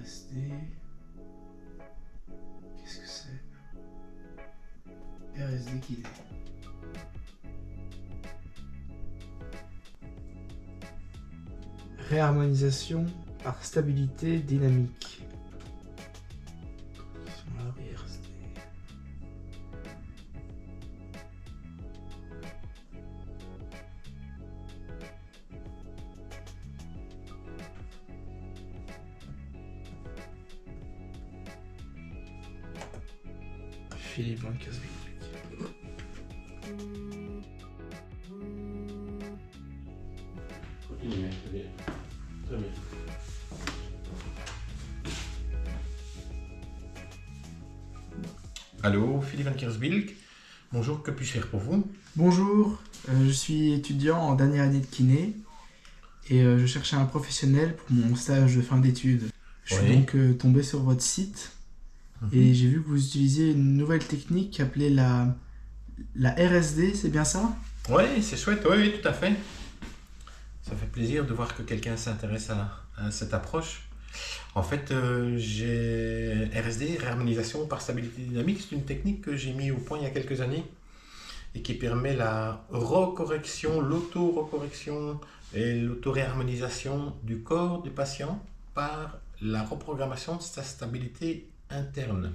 RSD. Qu'est-ce que c'est? RSD qu'il est. Réharmonisation par stabilité dynamique. RSD. Philippe Van Casville. Continuez, très bien. Très bien. Allô, Philippe Van Kersbilk. Bonjour, que puis-je faire pour vous? Bonjour, je suis étudiant en dernière année de kiné et je cherchais un professionnel pour mon stage de fin d'études. Je suis Oui. donc tombé sur votre site et j'ai vu que vous utilisiez une nouvelle technique appelée la RSD, c'est bien ça? Oui, c'est chouette, oui, tout à fait. Ça fait plaisir de voir que quelqu'un s'intéresse à cette approche. En fait, j'ai RSD, réharmonisation par stabilité dynamique, c'est une technique que j'ai mis au point il y a quelques années et qui permet la recorrection, l'auto-recorrection et l'auto-réharmonisation du corps du patient par la reprogrammation de sa stabilité interne.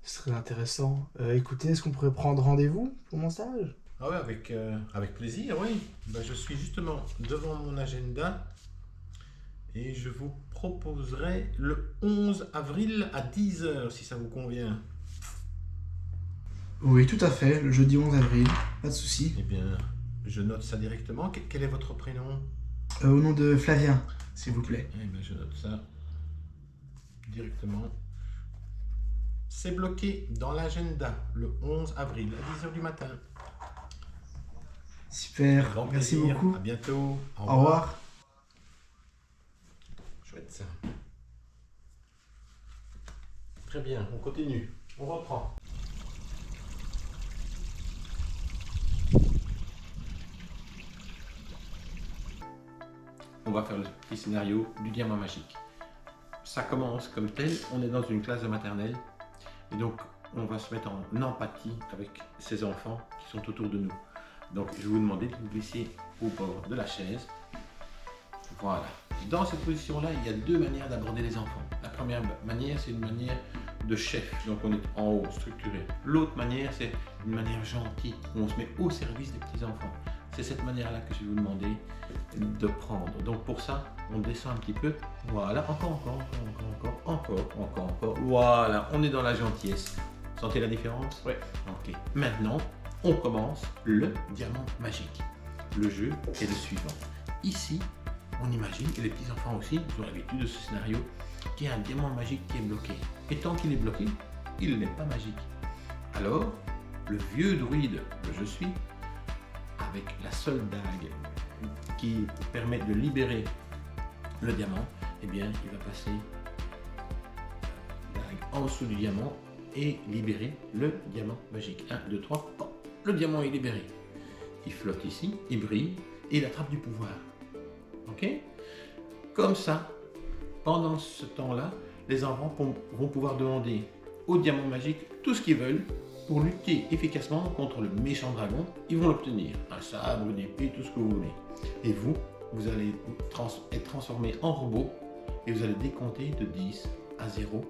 C'est très intéressant. Écoutez, est-ce qu'on pourrait prendre rendez-vous pour mon stage? Ah ouais, avec plaisir, oui. Ben, je suis justement devant mon agenda et je vous proposerai le 11 avril à 10 h si ça vous convient. Oui, tout à fait, le jeudi 11 avril, pas de souci. Eh bien, je note ça directement. Quel est votre prénom? Au nom de Flavien, s'il vous Ok. plaît. Eh bien, je note ça directement. C'est bloqué dans l'agenda le 11 avril à 10 h du matin. Super, Grand merci plaisir. beaucoup. À bientôt. Au revoir. Chouette ça. Très bien, on continue. On reprend. On va faire le petit scénario du diamant magique. Ça commence comme tel, on est dans une classe de maternelle et donc on va se mettre en empathie avec ces enfants qui sont autour de nous. Donc je vais vous demander de vous glisser au bord de la chaise. Voilà. Dans cette position-là, il y a deux manières d'aborder les enfants. La première manière, c'est une manière de chef, donc on est en haut, structuré. L'autre manière, c'est une manière gentille, où on se met au service des petits-enfants. C'est cette manière-là que je vais vous demander de prendre. Donc pour ça, on descend un petit peu. Voilà, encore. Voilà, on est dans la gentillesse. Sentez la différence? Oui. Ok. Maintenant, on commence le diamant magique. Le jeu est le suivant. Ici, on imagine, et les petits-enfants aussi, ils ont l'habitude de ce scénario, qu'il y a un diamant magique qui est bloqué. Et tant qu'il est bloqué, il n'est pas magique. Alors, le vieux druide que je suis, avec la seule dague qui permet de libérer le diamant, eh bien, il va passer la dague en dessous du diamant et libérer le diamant magique. 1, 2, 3, le diamant est libéré. Il flotte ici, il brille et il attrape du pouvoir. Ok? Comme ça, pendant ce temps-là, les enfants vont pouvoir demander au diamant magique tout ce qu'ils veulent pour lutter efficacement contre le méchant dragon. Ils vont l'obtenir. Un sabre, une épée, tout ce que vous voulez. Et vous allez être transformé en robot et vous allez décompter de 10 à 0,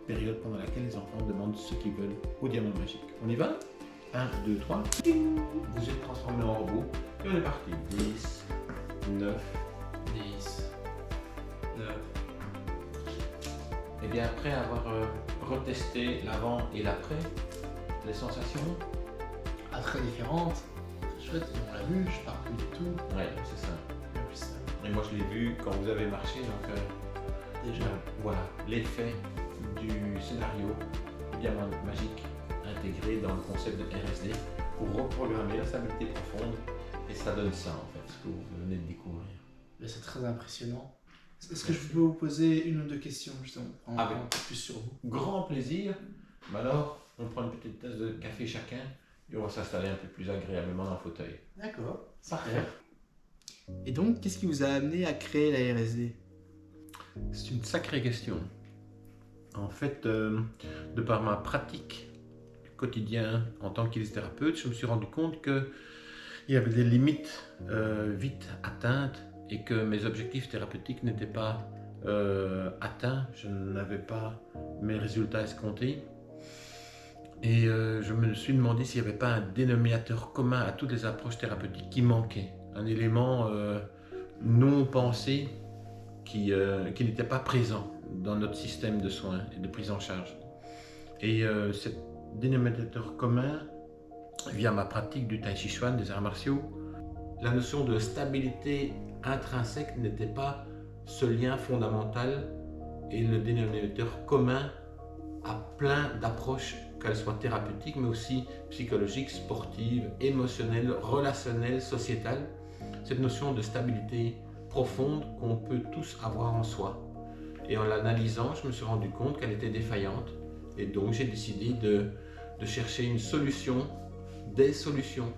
période pendant laquelle les enfants demandent ce qu'ils veulent au diamant magique. On y va? 1, 2, 3. Vous êtes transformé en robot et on est parti. 10, 9, 10, 9. Et bien après avoir retesté l'avant et l'après, les sensations? Ah, très différente. Très chouette, on l'a vu, je parle plus du tout. Ouais, c'est ça. Bien plus ça. Et moi je l'ai vu quand vous avez marché, donc Déjà. voilà, l'effet du scénario diamant magique intégré dans le concept de RSD pour reprogrammer la stabilité profonde, et ça donne ça en fait, ce que vous venez de découvrir. Mais c'est très impressionnant. Est-ce que je peux vous poser une ou deux questions justement pour en Avec apprendre un peu plus sur vous? grand plaisir. Mais alors, on prend une petite tasse de café chacun et on va s'installer un peu plus agréablement dans le fauteuil. D'accord, parfait. Et donc, qu'est-ce qui vous a amené à créer la RSD? C'est une sacrée question. En fait, de par ma pratique quotidienne en tant que kinésithérapeute, je me suis rendu compte qu'il y avait des limites vite atteintes et que mes objectifs thérapeutiques n'étaient pas atteints. Je n'avais pas mes résultats escomptés. Et je me suis demandé s'il n'y avait pas un dénominateur commun à toutes les approches thérapeutiques qui manquait. Un élément non pensé qui n'était pas présent dans notre système de soins et de prise en charge. Et cet dénominateur commun, via ma pratique du Tai Chi Chuan, des arts martiaux, la notion de stabilité intrinsèque n'était pas ce lien fondamental, et le dénominateur commun à plein d'approches, qu'elles soient thérapeutiques, mais aussi psychologiques, sportives, émotionnelles, relationnelles, sociétales. Cette notion de stabilité profonde qu'on peut tous avoir en soi. Et en l'analysant, je me suis rendu compte qu'elle était défaillante. Et donc j'ai décidé de chercher une solution, des solutions,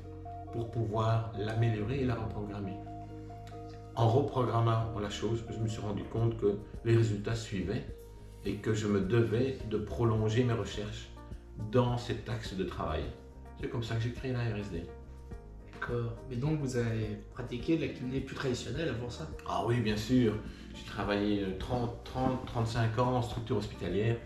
pour pouvoir l'améliorer et la reprogrammer. En reprogrammant la chose, je me suis rendu compte que les résultats suivaient et que je me devais de prolonger mes recherches dans cet axe de travail. C'est comme ça que j'ai créé la RSD. D'accord. Mais donc vous avez pratiqué de la kiné plus traditionnelle avant ça? Ah oui, bien sûr. J'ai travaillé 35 ans en structure hospitalière,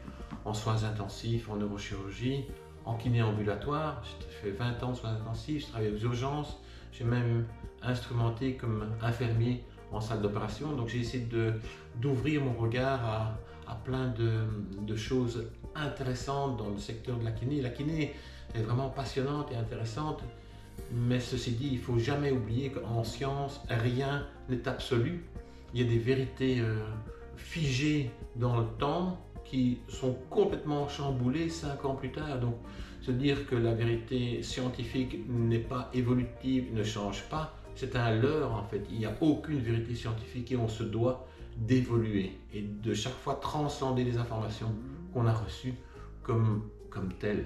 en soins intensifs, en neurochirurgie, en kiné ambulatoire. J'ai fait 20 ans de soins intensifs, j'ai travaillé aux urgences. J'ai même instrumenté comme infirmier en salle d'opération. Donc j'ai essayé d'ouvrir mon regard à plein de choses intéressantes dans le secteur de la kiné. La kiné est vraiment passionnante et intéressante. Mais ceci dit, il ne faut jamais oublier qu'en science, rien n'est absolu. Il y a des vérités figées dans le temps qui sont complètement chamboulées 5 ans plus tard. Donc, se dire que la vérité scientifique n'est pas évolutive, ne change pas, c'est un leurre en fait. Il n'y a aucune vérité scientifique et on se doit d'évoluer et de chaque fois transcender les informations qu'on a reçues comme telles.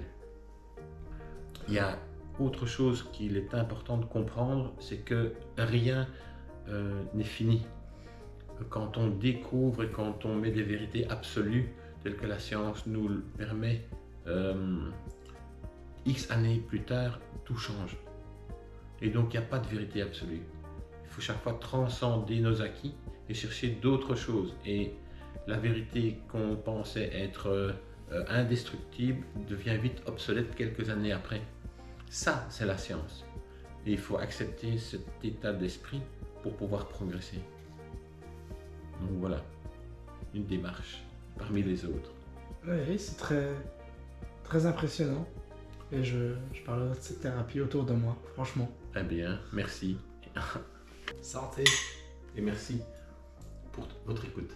Il y a autre chose qu'il est important de comprendre, c'est que rien n'est fini. Quand on découvre et quand on met des vérités absolues, telles que la science nous le permet, X années plus tard, tout change. Et donc il n'y a pas de vérité absolue. Il faut chaque fois transcender nos acquis et chercher d'autres choses. Et la vérité qu'on pensait être indestructible devient vite obsolète quelques années après. Ça, c'est la science. Et il faut accepter cet état d'esprit pour pouvoir progresser. Donc voilà, une démarche parmi les autres. Oui, c'est très impressionnant. Et je parlerai de cette thérapie autour de moi, franchement. Eh bien, merci. Santé. Et merci pour votre écoute.